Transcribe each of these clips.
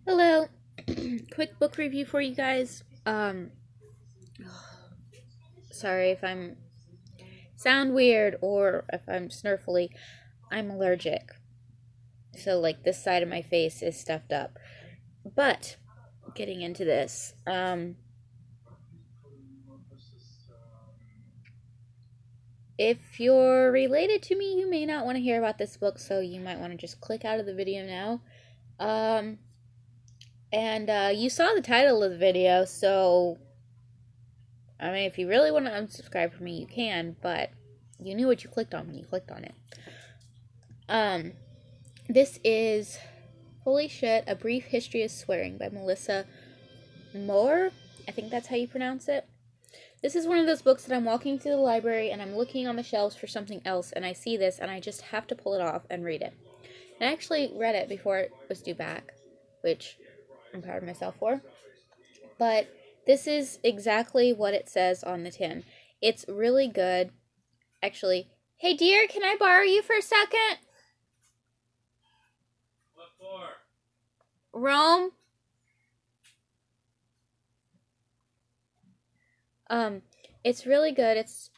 Hello. Quick book review for you guys. Sorry if I'm sound weird or if I'm snurfly. I'm allergic. So like this side of my face is stuffed up. But getting into this. If you're related to me, you may not want to hear about this book, so you might want to just click out of the video now. And you saw the title of the video, so I mean, if you really want to unsubscribe from me, you can, but you knew what you clicked on when you clicked on it. This is Holy Shit, A Brief History of Swearing by Melissa Mohr. I think that's how you pronounce it. This is one of those books that I'm walking through the library and I'm looking on the shelves for something else and I see this and I just have to pull it off and read it. And I actually read it before it was due back, which I'm proud of myself for. But this is exactly what it says on the tin. It's really good. Actually, hey dear, can I borrow you for a second? What for? Rome? It's really good. It's,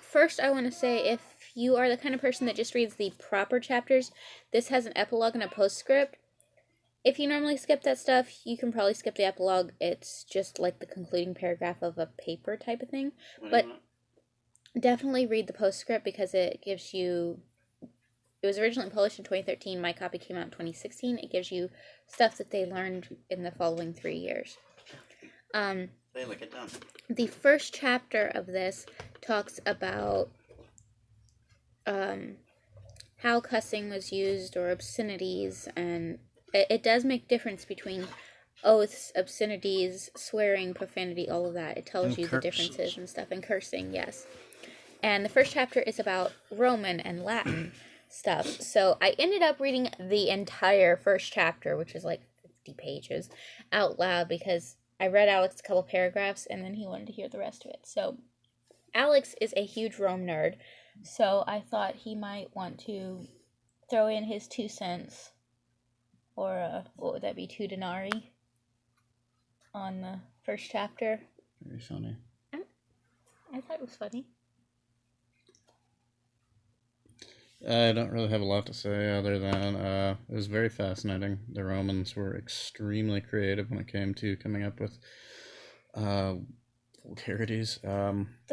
first I want to say if you are the kind of person that just reads the proper chapters, this has an epilogue and a postscript. If you normally skip that stuff, you can probably skip the epilogue. It's just like the concluding paragraph of a paper type of thing. But definitely read the postscript because it gives you... It was originally published in 2013. My copy came out in 2016. It gives you stuff that they learned in the following 3 years. They look it down. The first chapter of this talks about how cussing was used or obscenities, and it does make difference between oaths, obscenities, swearing, profanity, all of that. It tells you the differences and stuff, and cursing, yes. And the first chapter is about Roman and Latin stuff. So I ended up reading the entire first chapter, which is like 50 pages, out loud because I read Alex a couple paragraphs and then he wanted to hear the rest of it. So Alex is a huge Rome nerd, so I thought he might want to throw in his 2 cents, or what would that be, 2 denarii on the first chapter. Very funny. I thought it was funny. I don't really have a lot to say other than it was very fascinating. The Romans were extremely creative when it came to coming up with vulgarities.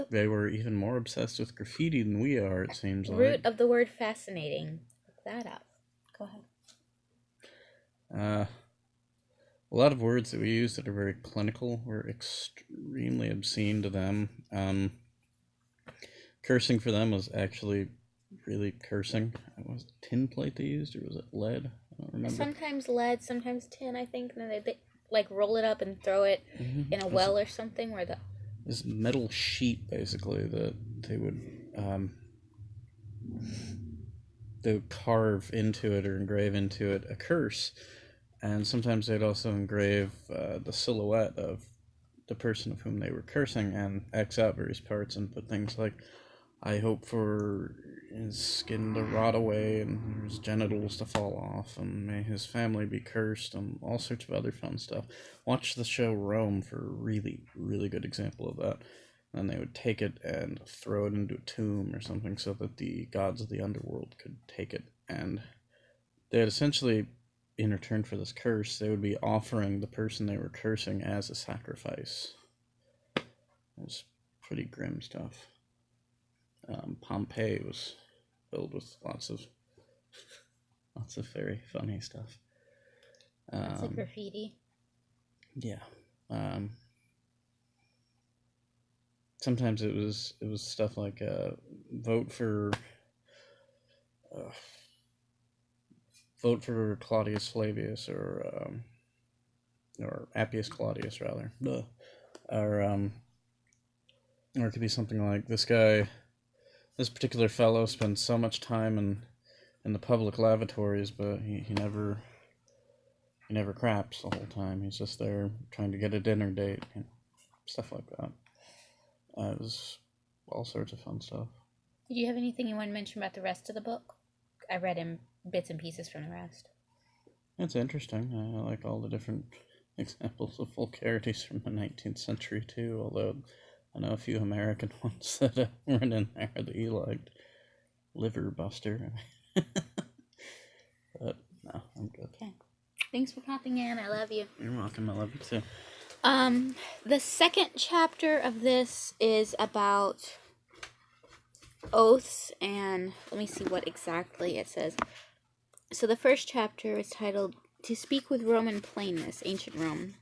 They were even more obsessed with graffiti than we are, it seems like. Root of the word fascinating. Look that up. Go ahead. A lot of words that we use that are very clinical were extremely obscene to them. Cursing for them was actually really cursing. Was it tin plate they used, or was it lead? I don't remember. Sometimes lead, sometimes tin, I think. And then they like roll it up and throw it in a well or something where the... This metal sheet, basically, that they would carve into it or engrave into it a curse. And sometimes they'd also engrave the silhouette of the person of whom they were cursing and X out various parts and put things like, I hope for his skin to rot away and his genitals to fall off and may his family be cursed and all sorts of other fun stuff. Watch the show Rome for a really, really good example of that. And they would take it and throw it into a tomb or something so that the gods of the underworld could take it. And they had essentially, in return for this curse, they would be offering the person they were cursing as a sacrifice. It was pretty grim stuff. Pompeii was filled with lots of very funny stuff. That's like graffiti. Yeah. Sometimes it was stuff like vote for Claudius Flavius or Appius Claudius rather. Or it could be something like this particular fellow spends so much time in the public lavatories, but he never craps the whole time. He's just there trying to get a dinner date, stuff like that. It was all sorts of fun stuff. Did you have anything you want to mention about the rest of the book? I read in bits and pieces from the rest. It's interesting. I like all the different examples of vulgarities from the 19th century, too, although I know a few American ones that weren't in there that you liked. Liver buster. But, no, I'm good. Okay. Thanks for popping in. I love you. You're welcome. I love you, too. The second chapter of this is about oaths, and let me see what exactly it says. So the first chapter is titled To Speak with Roman Plainness, Ancient Rome.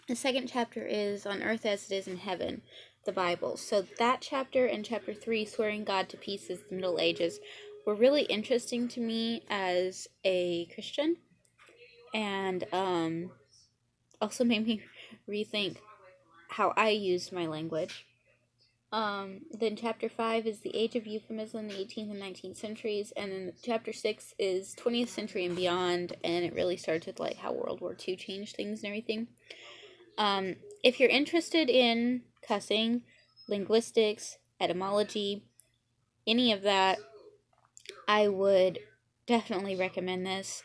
The second chapter is On Earth as It Is in Heaven, the Bible. So that chapter and chapter 3, Swearing God to Pieces, the Middle Ages, were really interesting to me as a Christian, and also made me rethink how I used my language. Then chapter 5 is the Age of Euphemism, the 18th and 19th centuries, and then chapter 6 is 20th century and beyond, and it really starts with like how World War II changed things and everything. If you're interested in cussing, linguistics, etymology, any of that, I would definitely recommend this.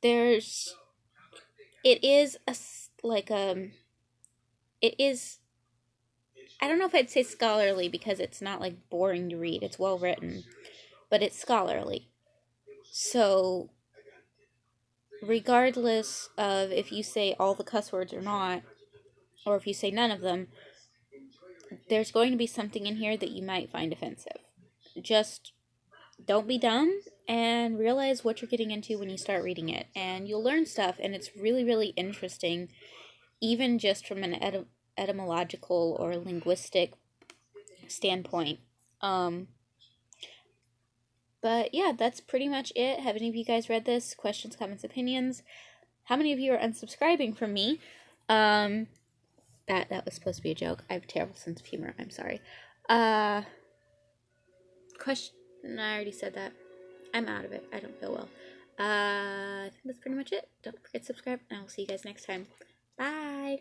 It is, I don't know if I'd say scholarly because it's not like boring to read. It's well written, but it's scholarly. So, regardless of if you say all the cuss words or not, or if you say none of them, there's going to be something in here that you might find offensive. Just don't be dumb and realize what you're getting into when you start reading it. And you'll learn stuff, and it's really, really interesting, even just from an etymological or linguistic standpoint. But yeah, that's pretty much it. Have any of you guys read this? Questions, comments, opinions? How many of you are unsubscribing from me? That was supposed to be a joke. I have a terrible sense of humor. I'm sorry. Question. I already said that. I'm out of it. I don't feel well. I think that's pretty much it. Don't forget to subscribe, and I'll see you guys next time. Bye.